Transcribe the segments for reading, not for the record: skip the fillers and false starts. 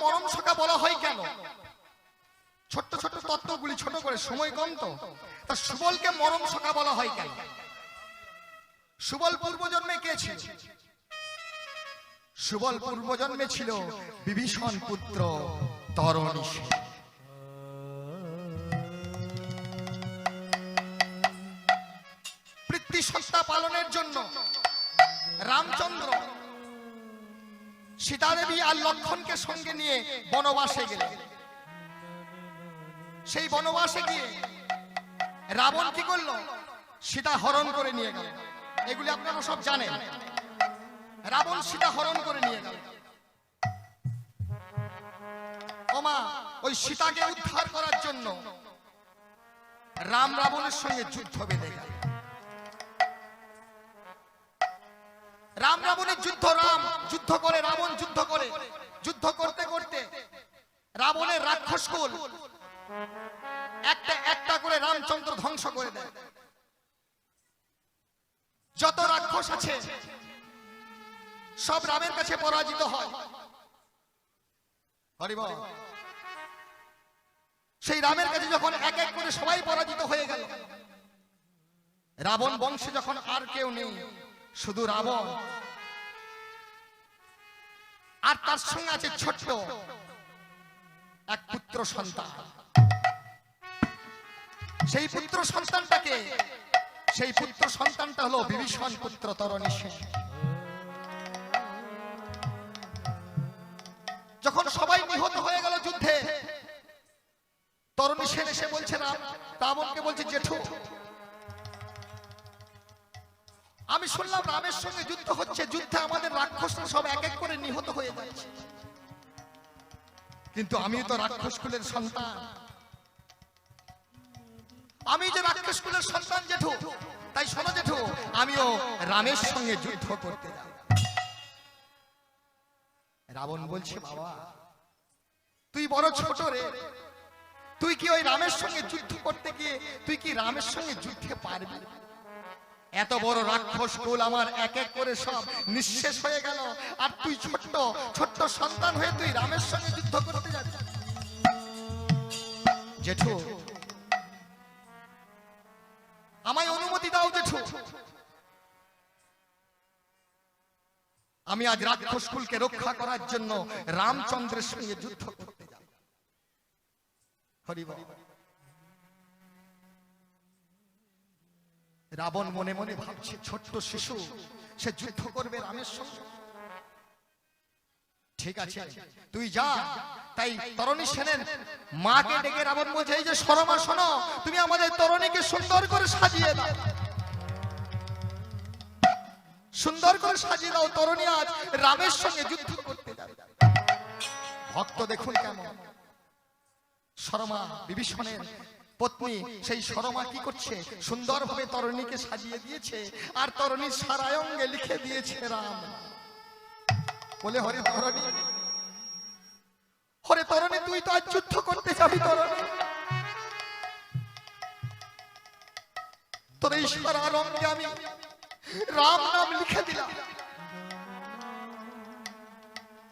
মরম সখা বলা হয় কেন? ছোট্ট ছোট্ট তত্ত্বগুলি ছোট করে, সময় কম তো। তা সুবলকে মরম সখা বলা হয় কেন? সুবল পূর্বজন্মে কে ছিল? সুবল পূর্বজন্মে ছিল বিভীষণ পুত্র তরণী সেন। পিতৃসত্তা পালনের জন্য রামচন্দ্র সীতাদেবী আর লক্ষণকে সঙ্গে নিয়ে বনবাসে গেলেন। সেই বনবাসে গিয়ে রাবণ কি করলো? সীতা হরণ করে নিয়ে গেল। এগুলি আপনারা সব জানেন। রাবণ সীতা হরণ করে নিয়ে গেল। ওমা, ওই সীতাকে উদ্ধার করার জন্য রাম রাবণের সঙ্গে যুদ্ধ বেঁধে গেল। রাম রাবণের যুদ্ধ, রাম যুদ্ধ করে, রাবণ যুদ্ধ করে। যুদ্ধ করতে করতে রাবণের রাক্ষসকুল একটা একটা করে রামচন্দ্র ধ্বংস করে দেয়। যত রাক্ষস আছে সব রামের কাছে পরাজিত হয়। হরিবল। সেই রামের কাছে যখন এক এক করে সবাই পরাজিত হয়ে গেল, রাবণ বংশে যখন আর কেউ নেই, শুধু রাবণ আর তার সঙ্গে আছে ছোট্ট এক পুত্র সন্তান। সেই পুত্র সন্তানটা হলো বিভীষণ পুত্র তরণী সেন। যখন সবাই নিহত হয়ে গেল যুদ্ধে, তরণী সেন এসে বলছে রাবণকে বলছে, জেঠু, আমি শুনলাম রামের সঙ্গে যুদ্ধ হচ্ছে, যুদ্ধে আমাদের রাক্ষসরা সব এক এক করে নিহত হয়ে যাচ্ছে, কিন্তু আমি তো রাক্ষস কুলের সন্তান। আমি যে রাক্ষস কুলের সন্তান জেঠু, তাই শোনো জেঠু, আমিও রামের সঙ্গে যুদ্ধ করতে যাব। রাবণ বলছে, বাবা তুই বড় ছোট রে, তুই কি ওই রামের সঙ্গে যুদ্ধ করতে গিয়ে তুই কি রামের সঙ্গে যুদ্ধে পারবি? এত বড় রাক্ষস কুল আমার এক এক করে সব নিঃশেষ হয়ে গেল, আর তুই ছোট্ট ছোট্ট সন্তান হয়ে তুই রামের সঙ্গে যুদ্ধ করতে যাবি? জেঠু, আমায় অনুমতি দাও জেঠু, আমি আজ রাক্ষস কুলকে রক্ষা করার জন্য রামচন্দ্রের সঙ্গে যুদ্ধ করতে যাব। হরিবল। রাবণ মনে মনে ভাবছে, ছোট্ট শিশু, সে যুদ্ধ করবে রামের সঙ্গে। ঠিক আছে, তুই যা। তাই তরণী সেনের মাকে ডেকে রাবণ বলছে, এই যে সরমা, শোনো, তুমি আমাদের তরণীকে সুন্দর করে সাজিয়ে দাও, সুন্দর করে সাজিয়ে দাও, তরণী আজ রামের সঙ্গে যুদ্ধ করতে যাবে। ভক্ত দেখুন কেমন, সরমা বিভীষণের পত্নী, সেই সরমা কি করছে? সুন্দরভাবে তরণীকে সাজিয়ে দিয়েছে, আর তরণীর সারা অঙ্গে লিখে দিয়েছে রাম। বলে, হরে তরণী, হরে তরণী, তুই তো আজ যুদ্ধ করতে যাবি। তরণী, তোর এই সারা অঙ্গে আমি রাম নাম লিখে দিলাম।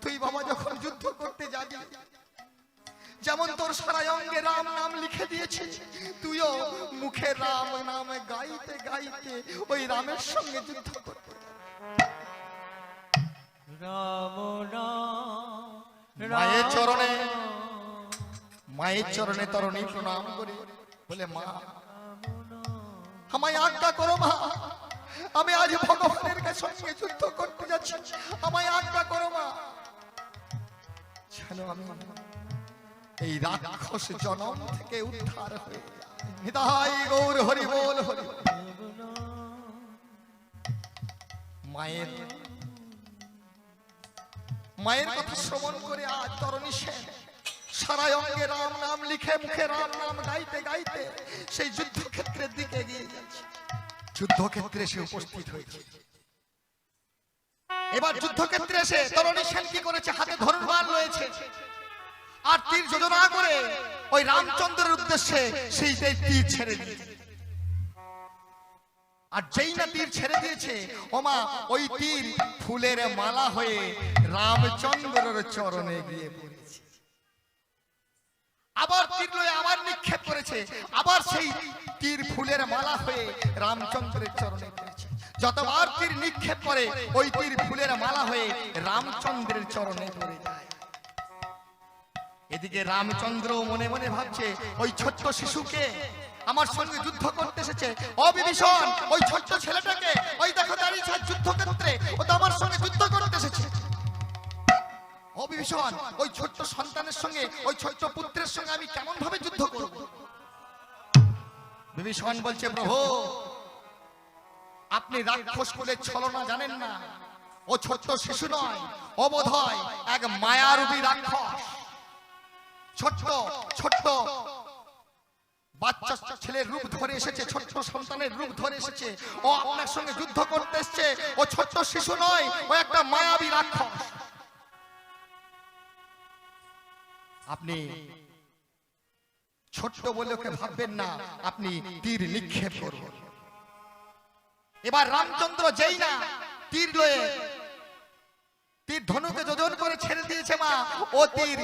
তুই বাবা যখন যুদ্ধ করতে যাবি, যেমন তোর সারা অঙ্গে রাম নাম লিখে দিয়েছিস, তুইও মুখে রাম নাম গাইতে গাইতে ওই রামের সঙ্গে যুদ্ধ করতে রাম রাম। মায়ের চরণে তরণী প্রণাম করি, বলে, মা আমায় আজ্ঞা করো, মা, আমি আজ ভগবানের সঙ্গে যুদ্ধ করতে যাচ্ছি, আমায় আজ্ঞা করো মা, যেন আমি এই রাক্ষস জনম থেকে উদ্ধার হয়ে যায়। নিতাই গৌর হরি বল, হরি। মায়ের কথা শ্রবণ করে আজ তরণী সেন সারা অঙ্গে রাম নাম লিখে, মুখে রাম নাম গাইতে গাইতে সেই যুদ্ধক্ষেত্রের দিকে এগিয়ে যাচ্ছে। যুদ্ধক্ষেত্রে সে উপস্থিত হয়েছে। এবার যুদ্ধক্ষেত্রে এসে তরণী সেন কি করেছে? হাতে ধনুর্বাণ রয়েছে, আর তীর যোজনা করে ওই রামচন্দ্রের উদ্দেশ্যে সেই তীর ছেড়ে দিয়েছে। আর যেই না তীর ছেড়ে দিয়েছে ওমা ওই তীর ফুলের মালা হয়ে রামচন্দ্রের চরণে গিয়ে পড়েছে। আবার তীর লয়ে আবার নিক্ষেপ করেছে, আবার সেই তীর ফুলের মালা হয়ে রামচন্দ্রের চরণে পড়েছে। যতবার তীর নিক্ষেপ করে ওই তীর ফুলের মালা হয়ে রামচন্দ্রের চরণে পড়ে যায়। এদিকে রামচন্দ্র মনে মনে ভাবছে ওই ছোট্ট শিশুকে আমার সঙ্গে যুদ্ধ করতে এসেছে, ও বিভীষণ ওই ছোট্ট ছেলেটাকে ওই দেখো দাঁড়িয়েছে যুদ্ধক্ষেত্রে, ও তো আমার সঙ্গে যুদ্ধ করতে এসেছে। ও বিভীষণ ওই ছোট্ট সন্তানের সঙ্গে ওই ছোট্ট পুত্রের সঙ্গে আমি কেমন ভাবে যুদ্ধ করব? বিভীষণ বলছে প্রভু আপনি রাক্ষস কুলের ছলনা জানেন না, ও ছোট্ট শিশু নয়, ও বোধহয় এক মায়ারূপী রাক্ষস। ছোট্ট ছোট্ট বাচ্চা ছেলের রূপ ধরে এসেছে, ছোট্ট সন্তানের রূপ ধরে এসেছে, ও আপনার সঙ্গে যুদ্ধ করতে এসেছে। ও ছোট্ট শিশু নয়, ও একটা মায়াবী রাক্ষস। আপনি ছোট্ট বলে ওকে ভাববেন না, আপনি তীর নিক্ষেপ করবেন। এবার রামচন্দ্র যেই না তীর লয়ে তীর ধনুকে যোজন করে ছেড়ে দিয়েছে মা, ও তীর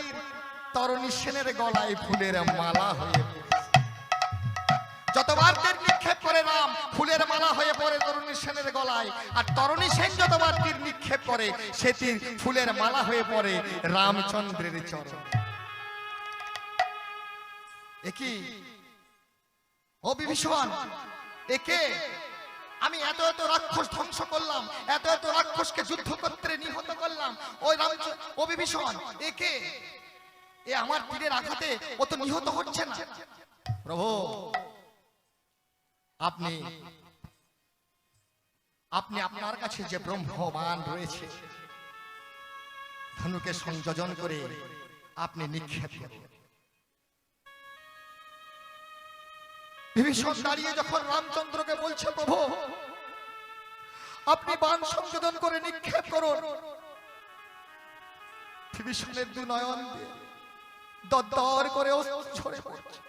তরণী সেনের গলায় ফুলের মালা হয়ে যতবার তীর নিক্ষেপ করে রাম ফুলের মালা হয়ে পড়ে তরণী সেনের গলায়, আর তরণী সেন যতবার তীর নিক্ষেপ করে সে তীর ফুলের মালা হয়ে পড়ে রামচন্দ্রের চরণ। একই ও বিভীষণ, একে আমি এত এত রাক্ষস ধ্বংস করলাম, এত এত রাক্ষসকে যুদ্ধক্ষেত্রে নিহত করলাম, ওই ও বিভীষণ একে এ আমার তীরের আঘাতে ও তো নিহত হচ্ছে না। প্রভু আপনি আপনি আপনার কাছে যে ব্রহ্মবাণ রয়েছে ধনুকে সংযোজন করে আপনি নিক্ষেপ করুন। বিভীষণ দাঁড়িয়ে যখন রামচন্দ্রকে বলছে প্রভু আপনি বাণ সংযোজন করে নিক্ষেপ করুন, বিভীষণের দু নয়ন দরদর করে ঝরে পড়ছে।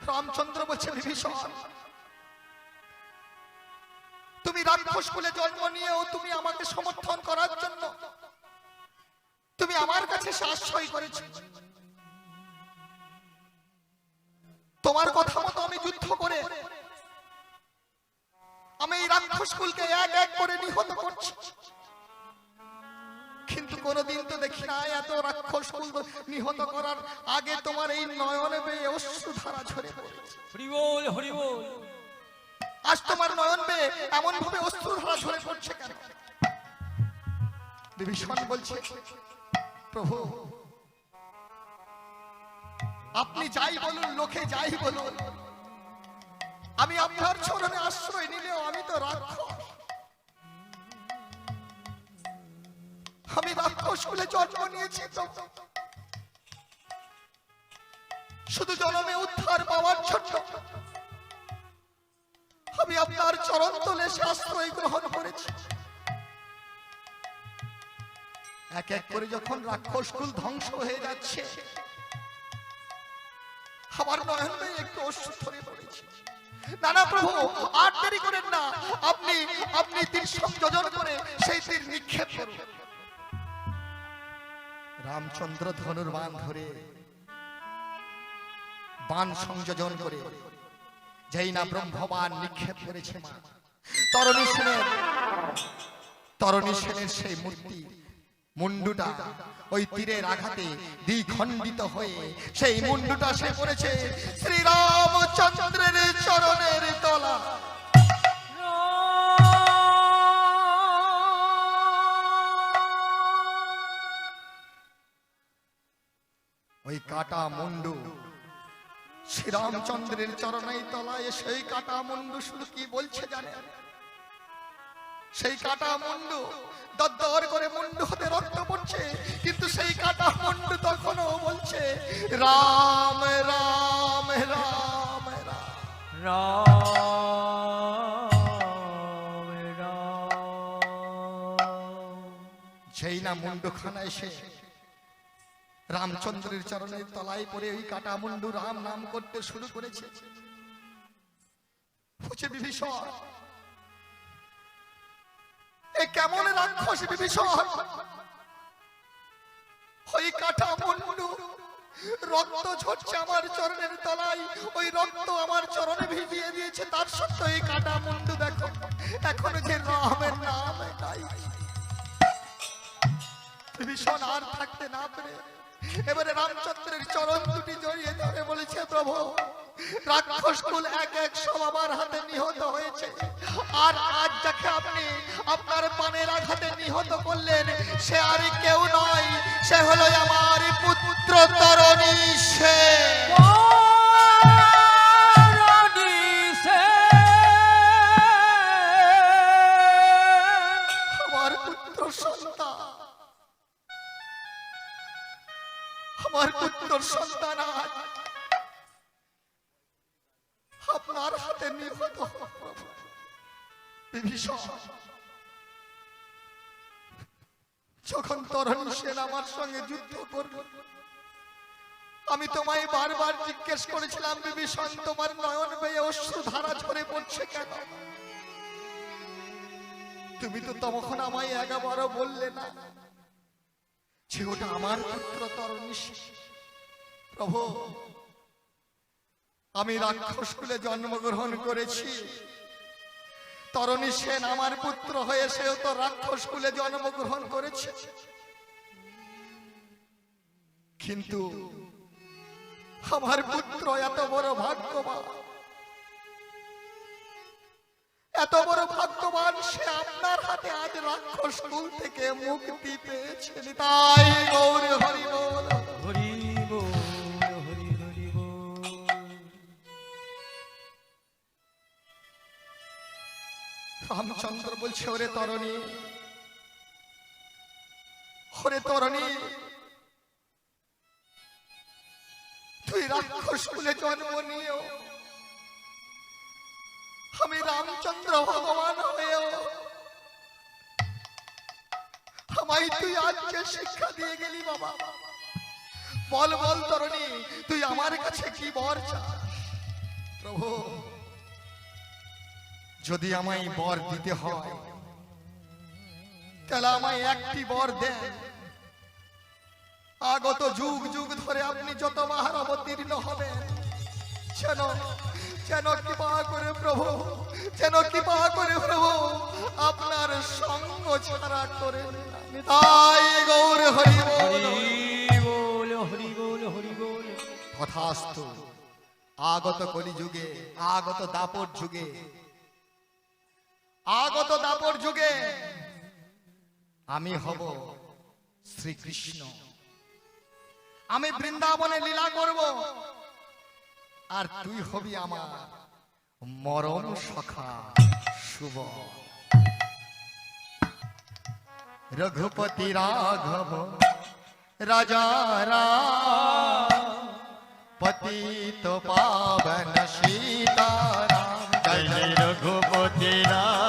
রামচন্দ্র বলছে বিভীষণ তুমি রাক্ষস কুলে জন্ম নিয়েও তুমি আমাকে সমর্থন করার জন্য তুমি আমার কাছে আশ্রয় করেছো, তোমার কথা মতো আমি যুদ্ধ করে আমি এই রাক্ষস কুলকে এক এক করে নিহত করছি, কিন্তু কোনদিন তো দেখি না এত রাক্ষস কুল নিহত করার আগে তোমার এই নয়নে বেয়ে অশ্রুধারা ঝরে পড়েছে। হরি বল হরি বল। আজ তোমার নয়ন বেয়ে এমন ভাবে অশ্রুধারা ঝরে পড়ছে কেন? বিভীষণ বলছে প্রভু আপনি যাই বলুন, লোকে যাই বলুন, আমি আপনার চরণে আশ্রয় নিলেও আমি তো রাক্ষস, আমি রাক্ষস কুলে জন্ম নিয়েছি তো শুধু জন্মে উদ্ধার পাওয়ার জন্য আমি আপনার চরণ তলে আশ্রয় গ্রহণ করেছি। এক এক করে যখন রাক্ষস কুল ধ্বংস হয়ে যাচ্ছে আমার নয়ন বেয়ে একটু অশ্রু ধরে পড়েছে। না না প্রভু আর দেরি করেন না, আপনি আপনি তীর সংযোজন করে সেই তীর নিক্ষেপ করুন। রামচন্দ্র ধনুর বাণ ধরে বাণ সংযোজন করে যেই না ব্রহ্মবাণ নিক্ষেপ করেছে মা, তরণী সেনের সেই মূর্তি মুন্ডুটা ওই তীরের আঘাতে দ্বিখণ্ডিত হয়ে সেই মুন্ডুটা সে পড়েছে শ্রীরামচন্দ্রের চরণের তলা। ওই কাটা মুন্ডু শ্রীরামচন্দ্রের চরণের তলায়, সেই কাটা মুন্ডু শুধু কি বলছে জানে, সেই কাটা মুন্ডু দরদর করে মুন্ডু হতে রক্ত পড়ছে, কিন্তু সেই কাটা মুন্ডু তখনও বলছে রাম রাম রাম রাম রাম। সেই না মুন্ডু খানা এসে রামচন্দ্রের চরণের তলায় পড়ে ওই কাটা মুন্ডু রাম নাম করতে শুরু করেছে। বুঝে বিভীষণ, এ কেমন রাক্ষস বিভীষণ? ওই কাটা মুন্ডু, রক্ত ঝরছে আমার চরণের তলায়, ওই রক্ত আমার চরণে ভিজিয়ে দিয়েছে। তার সত্ত্বেও এই কাটা মুন্ডু দেখো এখনো যে রামের নাম নাই। বিভীষণ আর থাকতে না পেরে এবারে রামচন্দ্রের চরণ দুটি জড়িয়ে ধরে বলেছে, প্রভু রাক্ষস কুল এক এক সব আমার হাতে নিহত হয়েছে, আর আজ যাকে আপনি আপনার পানের আঘাতে নিহত করলেন সে আর কেউ নয়, সে হলো আমার পুত্র তরণী সেন। আমার পুত্র সন্তান, আমার পুত্র সন্তান আজ আপনার হাতে নিহত। বিভীষণ, যখন তরণী সেন আমার সঙ্গে যুদ্ধ করল, আমি তোমায় বারবার জিজ্ঞেস করেছিলাম, বিভীষণ তোমার নয়ন বেয়ে অশ্রু ধারা ঝরে পড়ছে কেন? তুমি তো তখন আমায় একবারও বললে না যে ওটা আমার পুত্র তরণী সেন। প্রভু, আমি রাক্ষস কুলে জন্মগ্রহণ করেছি, তরণী সেন আমার পুত্র হয়ে সেও তো রাক্ষস কুলে জন্মগ্রহণ করেছে, কিন্তু আমার পুত্র এত বড় ভাগ্যবান, এত বড় ভাগ্যবান, সে আপনার হাতে আজ রাক্ষস কুল থেকে মুক্তি পেয়েছে। তাই গৌর হরি বল, হরি বল, হরি হরি বল। রামচন্দ্র বলছে, ওরে তরণী, ওরে তরণী, তুই রাক্ষস কুলে জন্ম নিয়েও আমি রামচন্দ্র ভগবান হয়েও আমায় তুই আজকে শিক্ষা দিয়ে গেলি বাবা। বল বল তরণী, তুই আমার কাছে কি বর চাস? প্রভু, যদি আমায় বর দিতে হয় তাহলে আমায় একটি বর দেন। আগত যুগ যুগ ধরে আপনি যতবার অবতীর্ণ হবেন, যেন যেন কৃপা করে প্রভু, যেন কৃপা করে প্রভু আপনার সঙ্গ ছাড়া করে। তাই গৌর হরি বল, হরি বল, হরি বল। তথাস্তু। আগত কলিযুগে, আগত দাপর যুগে, আগত দাপর যুগে আমি হব শ্রীকৃষ্ণ। আমি বৃন্দাবনে লীলা করব, আর তুই হবি আমার মরণ সখা শুভ। রঘুপতি রাঘব রাজা রাম, পতিত পাবন সীতারাম। জয় রঘুপতি রাম।